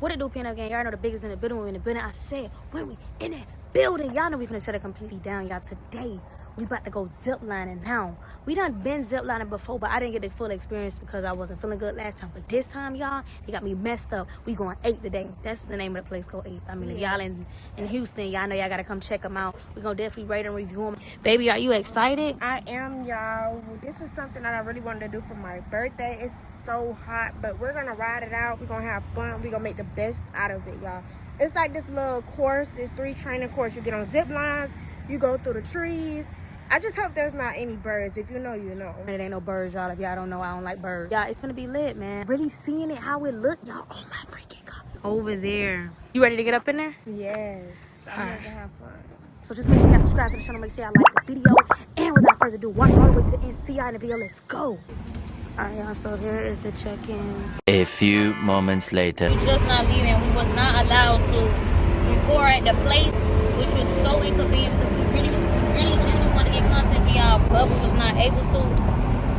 What it do, Piano Gang? Y'all know the biggest in the building. We in the building. I said, when we in that building, y'all know we finna shut it completely down, y'all. Today, we about to go ziplining now. We done been ziplining before, but I didn't get the full experience because I wasn't feeling good last time. But this time, y'all, they got me messed up. We going 8 today. That's the name of the place, called 8. I mean, if y'all in Houston, y'all know y'all gotta come check them out. We gonna definitely rate and review them. Baby, are you excited? I am, y'all. This is something that I really wanted to do for my birthday. It's so hot, but we're gonna ride it out. We're gonna have fun. We're gonna make the best out of it, y'all. It's like this little course, this 3 training course. You get on zip lines, you go through the trees. I just hope there's not any birds. If you know, you know. It ain't no birds, y'all. If y'all don't know, I don't like birds. Y'all, it's gonna be lit, man. Really seeing it, how it look, y'all. Oh my freaking God. Over there. You ready to get up in there? Yes. I'm ready to have fun. So just make sure y'all subscribe to the channel. Make sure y'all like the video. And without further ado, watch all the way to the end. See y'all in the video. Let's go. Alright, y'all. So here is the check-in. A few moments later. We just not leaving. We was not allowed to record at the place, which was so inconvenient because we really genuinely want to get content for y'all, but we was not able to.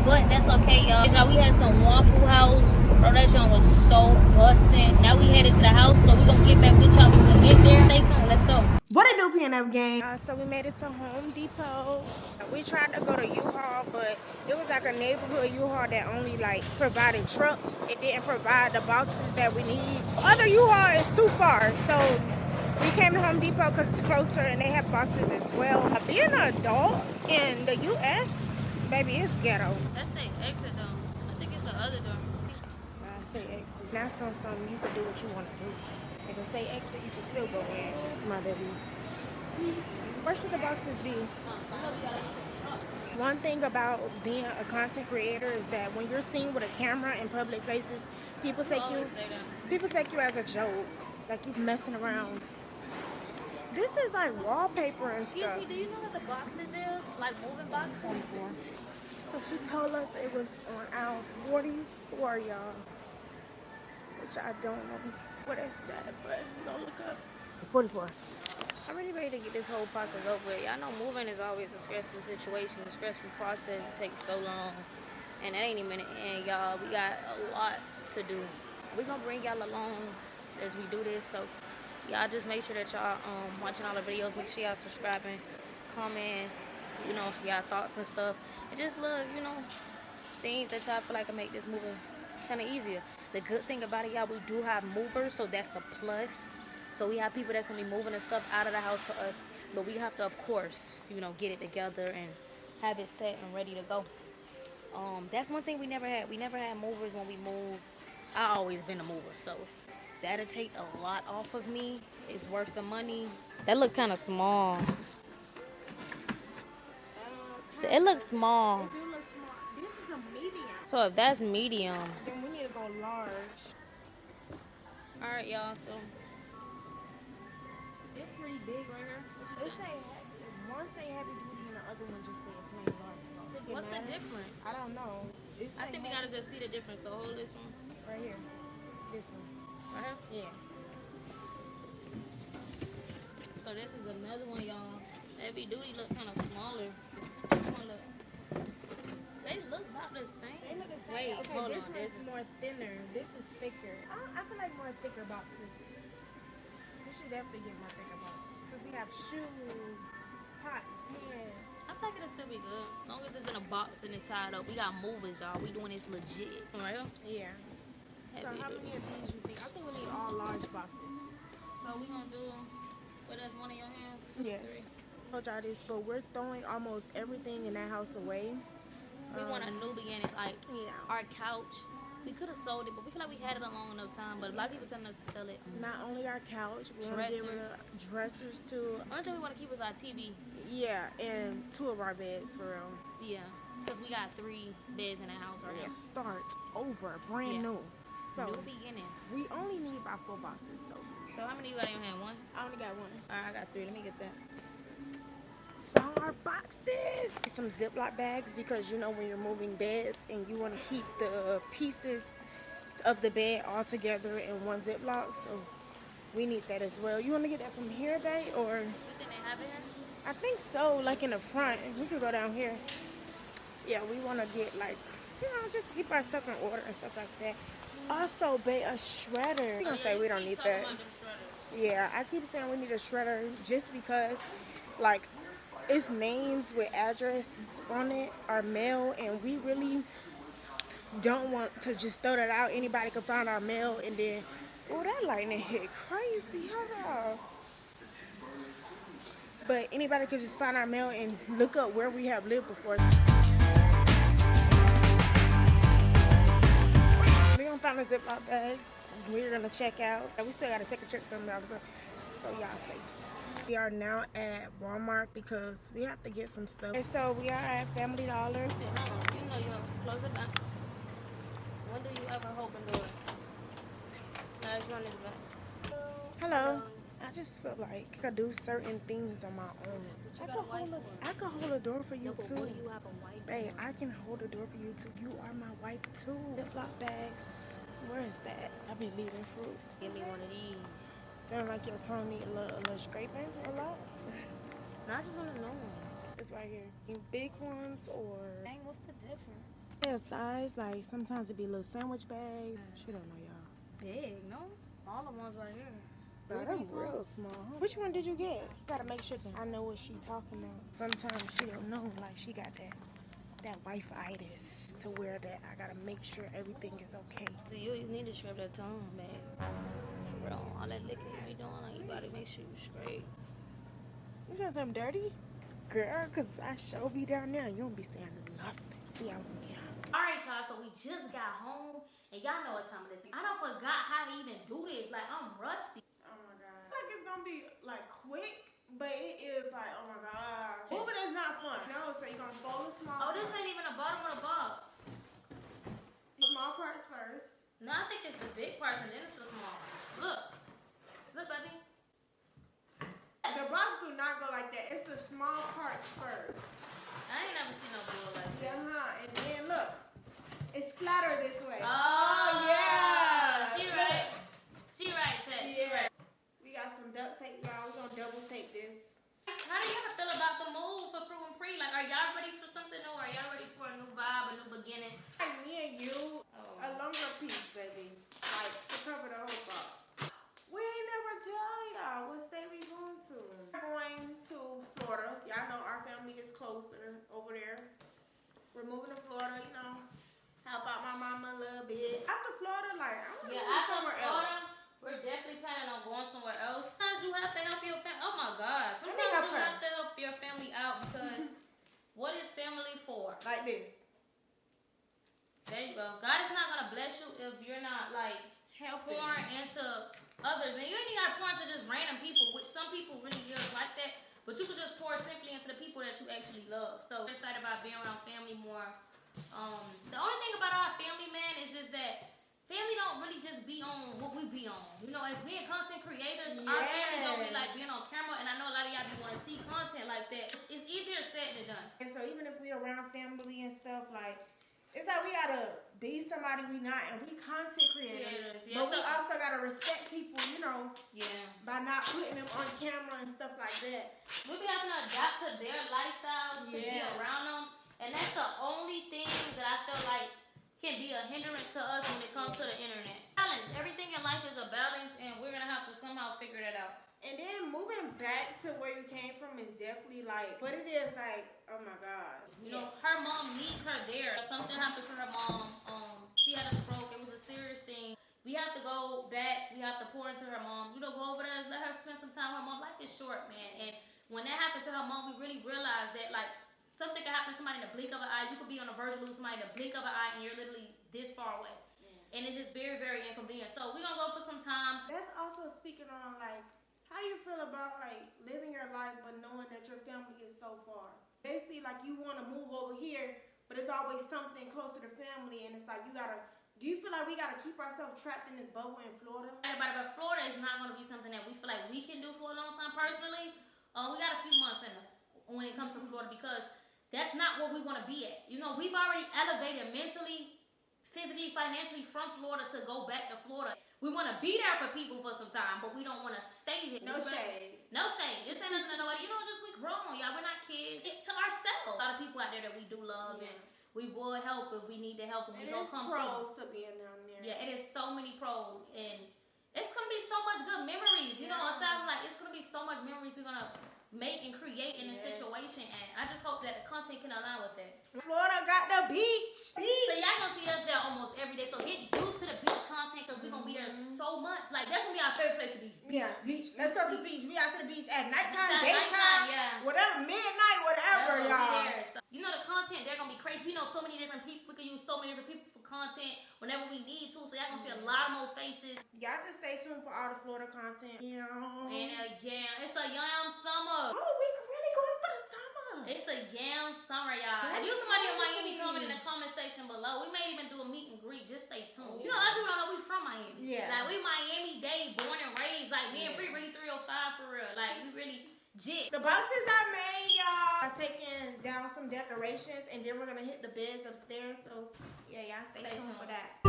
But that's okay, y'all. We had some Waffle House. Bro, that joint was so bussin'. Now we headed to the house, so we gonna get back with y'all when we get there. Stay tuned. Let's go. What it do, PNF gang? So we made it to Home Depot. We tried to go to U-Haul, but it was like a neighborhood U-Haul that only like provided trucks. It didn't provide the boxes that we need. Other U-Haul is too far, so we came to Home Depot because it's closer and they have boxes as well. Being an adult in the U.S., baby, it's ghetto. Let's say exit though. I think it's the other door. I say exit. That's something you can do what you want to do. If it say exit, you can still go in, my baby. Where should the boxes be? One thing about being a content creator is that when you're seen with a camera in public places, people take you as a joke, like you messing around. This is like wallpaper and stuff. Excuse me, do you know what the boxes is? Like moving boxes? 44. So she told us it was on aisle 44, y'all. Which I don't know what is that, but we're gonna look up. 44. I'm really ready to get this whole process over with. Y'all know moving is always a stressful situation, a stressful process. It takes so long. And that ain't even the end, y'all. We got a lot to do. We're gonna bring y'all along as we do this. So y'all just make sure that y'all watching all the videos. Make sure y'all subscribing, comment, you know, y'all thoughts and stuff. And just look, you know, things that y'all feel like can make this moving kind of easier. The good thing about it, y'all, we do have movers, so that's a plus. So we have people that's going to be moving the stuff out of the house for us. But we have to, of course, you know, get it together and have it set and ready to go. That's one thing we never had. We never had movers when we moved. I always been a mover, so that'll take a lot off of me. It's worth the money. That look kind of small. It looks small. It do look small. This is a medium. So if that's medium. Then we need to go large. Alright, y'all, so it's pretty big right here. It say one say heavy duty and the other one just say plain large. What's the difference? I don't know. I think we gotta just see the difference. So hold this one. Right here. This one. Right here? Yeah. So this is another one, y'all. Heavy duty look kind of smaller. This one look. They look about the same. They look the same. Wait, okay, hold this on. one's more thinner. This is thicker. I feel like more thicker boxes. We should definitely get more thicker boxes. Because we have shoes, pots, pans. I feel like it'll still be good. As long as it's in a box and it's tied up. We got movers, y'all. We doing this legit. Right here? Yeah. So how many of these you think? I think we need all large boxes. So we gonna do, what, that's one in your hand? Yes. 3. Told y'all this, but we're throwing almost everything in that house away. We want a new beginning, like our couch. We could have sold it, but we feel like we had it a long enough time. But a lot of people telling us to sell it. Not only our couch, we want to get rid of dressers too. Only thing we want to keep is our TV. Yeah, and 2 of our beds for real. Yeah, because we got 3 beds in the house right now. Start over, brand new. So new beginnings. We only need about 4 boxes. So how many you got in your hand? 1? I only got 1. All right, I got 3. Let me get that. Our boxes. Some Ziploc bags because you know when you're moving beds and you want to keep the pieces of the bed all together in one Ziploc, so we need that as well. You want to get that from here, babe, or? You think they have it here? I think so. Like in the front, we could go down here. Yeah, we want to get like, you know, just to keep our stuff in order and stuff like that. Also, babe, a shredder. You gonna say we don't need that? Yeah, I keep saying we need a shredder just because, like, it's names with address on it are mail, and we really don't want to just throw that out. Anybody can find our mail, and then, oh, that lightning hit crazy. Hold on. But anybody could just find our mail and look up where we have lived before. We're gonna find the Ziploc bags. We're gonna check out. We still gotta take a trip from the officer, so y'all safe. We are now at Walmart because we have to get some stuff. And so we are at Family Dollar. You know you have to close it back. When do you ever open doors? Let's run this back. Hello. I just feel like I could do certain things on my own. I can hold a door for you too. What do you have a wife? Babe, I can hold a door for you too. You are my wife too. Ziploc bags. Where is that? I be leaving fruit. Give me one of these. Feeling like your tongue need a little scraping a lot? No, I just want to know. It's right here. You big ones or? Dang, what's the difference? Yeah, size. Like sometimes it be little sandwich bags. She don't know y'all. Big, no? All the ones right here. Bro, that's real small. Which one did you get? Gotta make sure I know what she talking about. Sometimes she don't know, like she got that wife-itis to where that I gotta make sure everything is okay. So you need to scrub that tongue, man. For real, all that licking you be doing, like, you gotta make sure you straight. You trying something dirty? Girl, cause I sure be down there. You don't be saying nothing. Yeah. Alright, y'all, so we just got home, and y'all know what time it is. I don't forgot how to even do this. Like, I'm rusty. Oh my god. I feel like it's gonna be like quick, but it is like, oh my gosh. Moving is not fun. No, so you're gonna fold a small Oh, this ain't even the bottom of the box. small parts first. No, I think it's the big parts and then it's the small. Look. Look, baby. The box do not go like that. It's the small parts first. I ain't never seen no bowl like that. Yeah, and then look. It's flatter this way. Oh yeah. She right. She right, Ted. Yeah. We got some duct tape, y'all. We're gonna double tape this. How do y'all feel about the move for Fruit and PREE? Like, are y'all ready for something new? Are y'all ready for a new vibe, a new beginning? Like me and you, a longer piece, baby. Like to cover the whole box. We ain't never tell y'all what state we going to. We're going to Florida. Y'all know our family is closer over there. We're moving to Florida, you know. Help out my mama a little bit. After Florida, like I want to go somewhere else. We're definitely planning on going somewhere else. Sometimes you have to help your family. Oh my God. Sometimes you have to help your family out because what is family for? Like this. There you go. God is not going to bless you if you're not like pouring into others. And you ain't even got to pour into just random people, which some people really is like that. But you could just pour simply into the people that you actually love. So we're excited about being around family more. The only thing about our family, man, is just that family don't really just be on what we be on. You know, as being content creators, our family don't be like being on camera. And I know a lot of y'all be want to see content like that. It's easier said than done. And so even if we around family and stuff, like, it's like we gotta be somebody we not, and we content creators. But we also gotta respect people, you know, by not putting them on camera and stuff like that. We be having to adapt to their lifestyles to be around them. And that's the only thing that I feel like can be a hindrance to us when it comes to the internet. Balance. Everything in life is a balance, and we're gonna have to somehow figure that out. And then moving back to where you came from is definitely like, but it is like, oh my God. You know, her mom needs her there. Something happened to her mom. She had a stroke. It was a serious thing. We have to go back. We have to pour into her mom. You know, go over there and let her spend some time with her mom. Life is short, man. And when that happened to her mom, we really realized that, like, something can happen to somebody in the blink of an eye. You could be on the verge of losing somebody in the blink of an eye, and you're literally this far away. And it's just very, very inconvenient. So we're going to go for some time. That's also speaking on, like, how do you feel about, like, living your life but knowing that your family is so far? Basically, like, you want to move over here, but it's always something closer to family, and it's like you got to, do you feel like we got to keep ourselves trapped in this bubble in Florida? But Florida is not going to be something that we feel like we can do for a long time personally. We got a few months in us when it comes to Florida because that's not where we want to be at. You know, we've already elevated mentally, physically, financially from Florida to go back to Florida. We want to be there for people for some time, but we don't want to stay there. No shade. No shade. This ain't nothing to nobody. You know, just we grown, y'all. We're not kids. To ourselves. A lot of people out there that we do love, and We will help if we need to help. If we It go is come pros to being down there. Yeah, it is so many pros, and it's gonna be so much good memories. You know, aside from like, it's gonna be so much memories we're gonna make and create in this situation, and I just hope that the content can align with that. Florida got the beach. So y'all gonna see us there almost every day. So get used to the beach content because we're gonna be there so much. Like that's gonna be our favorite place to be. Yeah, beach. Let's go to the beach. We out to the beach at nighttime, daytime, yeah. whatever, midnight, whatever, y'all. So, you know the content, they're gonna be crazy. We know so many different people. We can use so many different people for content whenever we need to. So y'all gonna see a lot more faces. Y'all just stay tuned for all the Florida content. Yeah. And it's a yam summer. Oh, we really going for the summer. It's a yam summer, y'all. If you somebody in Miami, comment in the comment section below. We may even do a meet and greet. Just stay tuned. You know, a lot of people don't know we from Miami. Yeah. Like we Miami Dade, born and raised. Like me and PREE really 305 for real. Like we really jit. The boxes are made, y'all. I'm taking down some decorations, and then we're gonna hit the beds upstairs. So yeah, y'all stay tuned for that.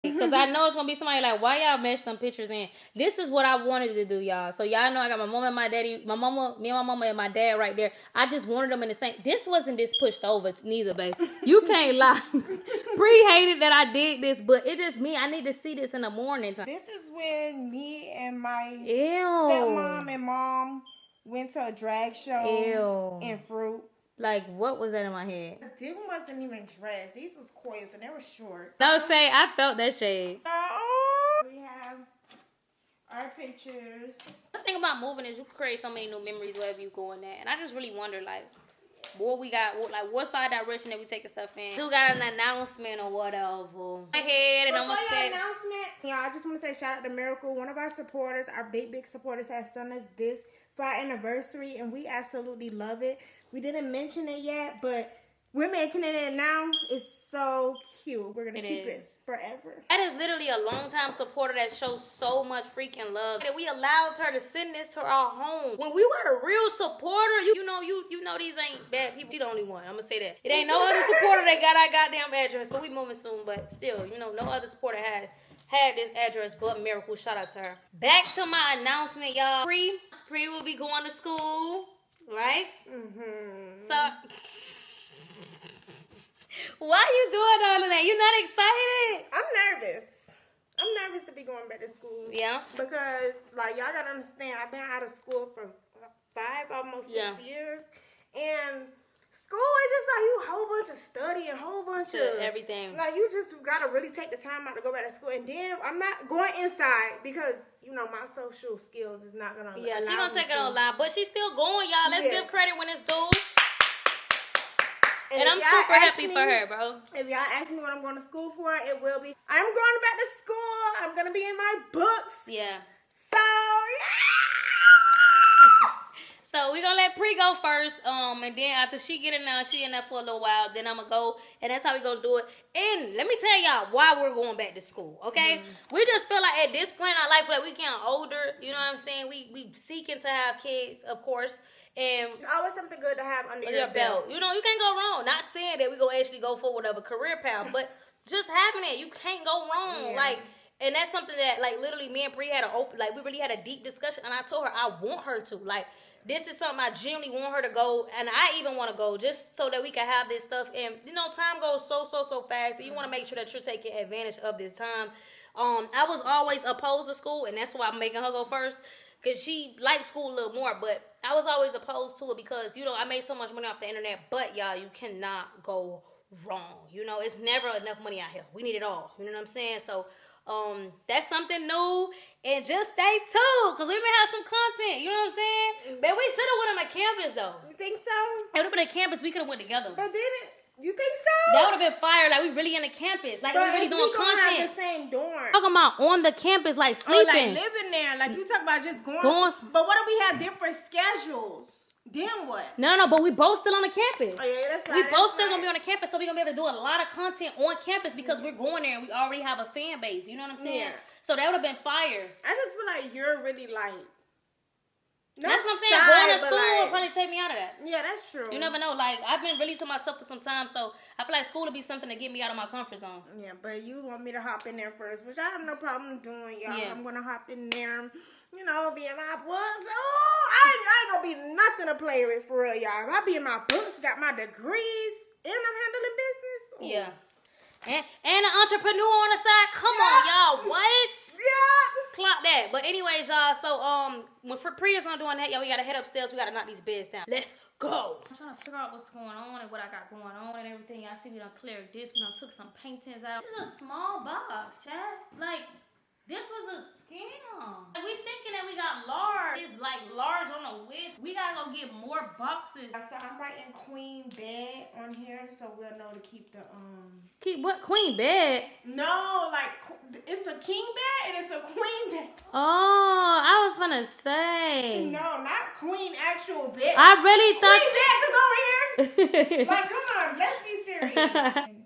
Because I know it's going to be somebody like, why y'all mesh them pictures in? This is what I wanted to do, y'all. So y'all know I got my mom and my daddy, my mama, me and my mama and my dad right there. I just wanted them in the same. This wasn't this pushed over neither, babe. You can't lie. PREE hated that I did this, but it is me. I need to see this in the morning time. This is when me and my Ew. stepmom and mom went to a drag show in Fruit. Like, what was that in my head? Them wasn't even dressed. These was coils and they were short. No shade. I felt that shade. We have our pictures. The thing about moving is you create so many new memories wherever you going at. And I just really wonder, like, what we got, what side direction that we taking stuff in. Still got an announcement or whatever. Ahead and Before your announcement, y'all, I just want to say shout out to Miracle. One of our supporters, our big supporters, has sent us this for our anniversary, and we absolutely love it. We didn't mention it yet, but we're mentioning it now. It's so cute. We're going to keep it forever. That is literally a long-time supporter that shows so much freaking love. And we allowed her to send this to our home. When we were a real supporter, you know these ain't bad people. She the only one. I'm going to say that. It ain't no other supporter that got our goddamn address. But we moving soon. But still, no other supporter had this address but Miracle. Shout out to her. Back to my announcement, y'all. PREE will be going to school. Right? So, why you doing all of that? You not excited? I'm nervous. I'm nervous to be going back to school. Yeah. Because, like, y'all got to understand, I've been out of school for 6 years. And school is just like you a whole bunch of study and a whole bunch of everything. Like, you just got to really take the time out to go back to school. And then I'm not going inside because, my social skills is not going to Yeah, she going to take it online. But she's still going, y'all. Let's give credit when it's due. And I'm super happy for her, bro. If y'all ask me what I'm going to school for, it will be, I'm going back to school. I'm going to be in my books. Yeah. So, yeah. So we're gonna let PREE go first, and then after she get in there, she in there for a little while, then I'm gonna go, and that's how we gonna do it. And let me tell y'all why we're going back to school, okay? We just feel like at this point in our life, like we getting older, you know what I'm saying? We seeking to have kids, of course, and it's always something good to have under your belt. You can't go wrong. Not saying that we gonna actually go for whatever career path, but just having it, you can't go wrong. Like, and that's something that, like, literally me and PREE had we really had a deep discussion, and I told her I want her to, like, this is something I genuinely want her to go, and I even want to go just so that we can have this stuff. And time goes so fast, and you want to make sure that you're taking advantage of this time. I was always opposed to school, and that's why I'm making her go first, because she likes school a little more. But I was always opposed to it because I made so much money off the internet. But y'all, you cannot go wrong. It's never enough money out here. We need it all. You know what I'm saying? So that's something new, and just stay tuned because we may have some content. You know what I'm saying? But we should have went on a campus though. You think so? It would have been a campus. We could have went together. But then you think so? That would have been fire. Like we really in the campus. Like we really doing content. Have the same dorm. Talking about on the campus, like sleeping, like living there. Like you talk about just going. But what if we have different schedules? Then what? No, but we both still on the campus. Oh, yeah, that's right. We both still gonna be on the campus, so we're gonna be able to do a lot of content on campus because we're going there and we already have a fan base. You know what I'm saying? Yeah. So that would have been fire. I just feel like you're really like, That's what I'm saying. Going to school will probably take me out of that. Yeah, that's true. You never know. Like, I've been really to myself for some time, so I feel like school will be something to get me out of my comfort zone. Yeah, but you want me to hop in there first, which I have no problem doing, y'all. Yeah. I'm gonna hop in there, you know, be in my books. Oh, I ain't gonna be nothing to play with for real, y'all. I be in my books, got my degrees, and I'm handling business. Ooh. Yeah. And an entrepreneur on the side. Come on, y'all. What? Yeah. Clock that. But anyways, y'all, so when PREE is not doing that, y'all, we gotta head upstairs. We gotta knock these beds down. Let's go. I'm trying to figure out what's going on and what I got going on and everything. Y'all see we done cleared this. We done took some paintings out. This is a small box, Chad. Like, this was a scam. Like, we thinking that we got large. It's like large on the width. We gotta go get more boxes. So I'm writing queen bed on here so we'll know to keep the Keep what? Queen bed? No, like it's a king bed and it's a queen bed. Oh, I was gonna say. No, not queen actual bed. I really thought. Queen bed could go in here. Like, come on, let's be serious.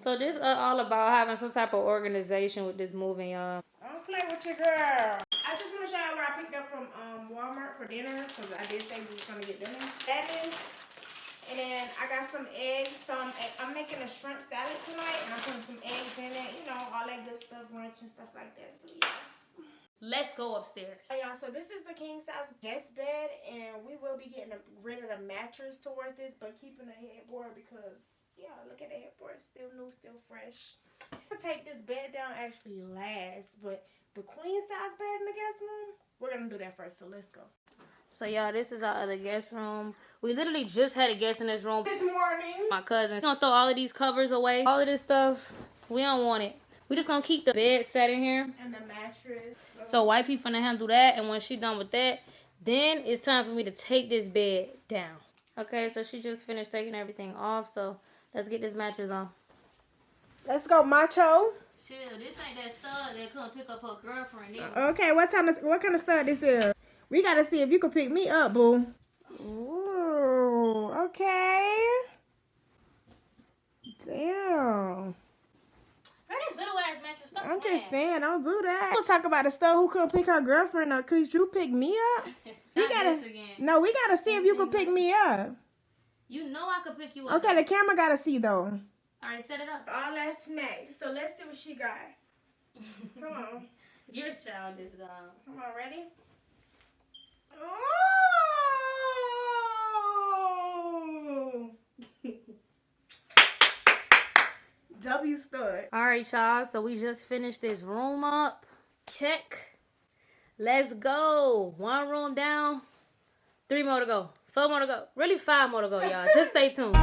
So this all about having some type of organization with this moving, y'all. Don't play with your girl. I just want to show you what I picked up from Walmart for dinner because I did say we was gonna get dinner. That is. And then I got some eggs. I'm making a shrimp salad tonight, and I'm putting some eggs in it. You know, all that good stuff, ranch and stuff like that. So yeah. Let's go upstairs. Hey, y'all, so this is the king size guest bed, and we will be getting rid of the mattress towards this, but keeping the headboard because, yeah, look at the headboard. Still new, still fresh. I'll take this bed down actually last, but the queen size bed in the guest room, we're going to do that first, so let's go. So, y'all, this is our other guest room. We literally just had a guest in this room this morning. My cousin. We're gonna throw all of these covers away. All of this stuff, we don't want it. We just gonna keep the bed set in here. And the mattress. So wifey finna handle that. And when she done with that, then it's time for me to take this bed down. Okay, so she just finished taking everything off. So let's get this mattress on. Let's go, macho. Chill, this ain't that stud that couldn't pick up her girlfriend either. Okay, what kind of stud this is? We gotta see if you can pick me up, boo. Ooh, okay. Damn. This little ass mattress. Stop I'm playing. just saying, don't do that. Let's talk about a stud who couldn't pick her girlfriend up. Could you pick me up? We gotta see if you can pick me up. You know I could pick you up. Okay, the camera gotta see though. Alright, set it up. All that smack. So let's see what she got. Come on. Your child is gone. Come on, ready? Oh! W stud. Alright, y'all. So we just finished this room up. Check. Let's go. 1 room down. 3 more to go. 4 more to go. Really 5 more to go, y'all. Just stay tuned.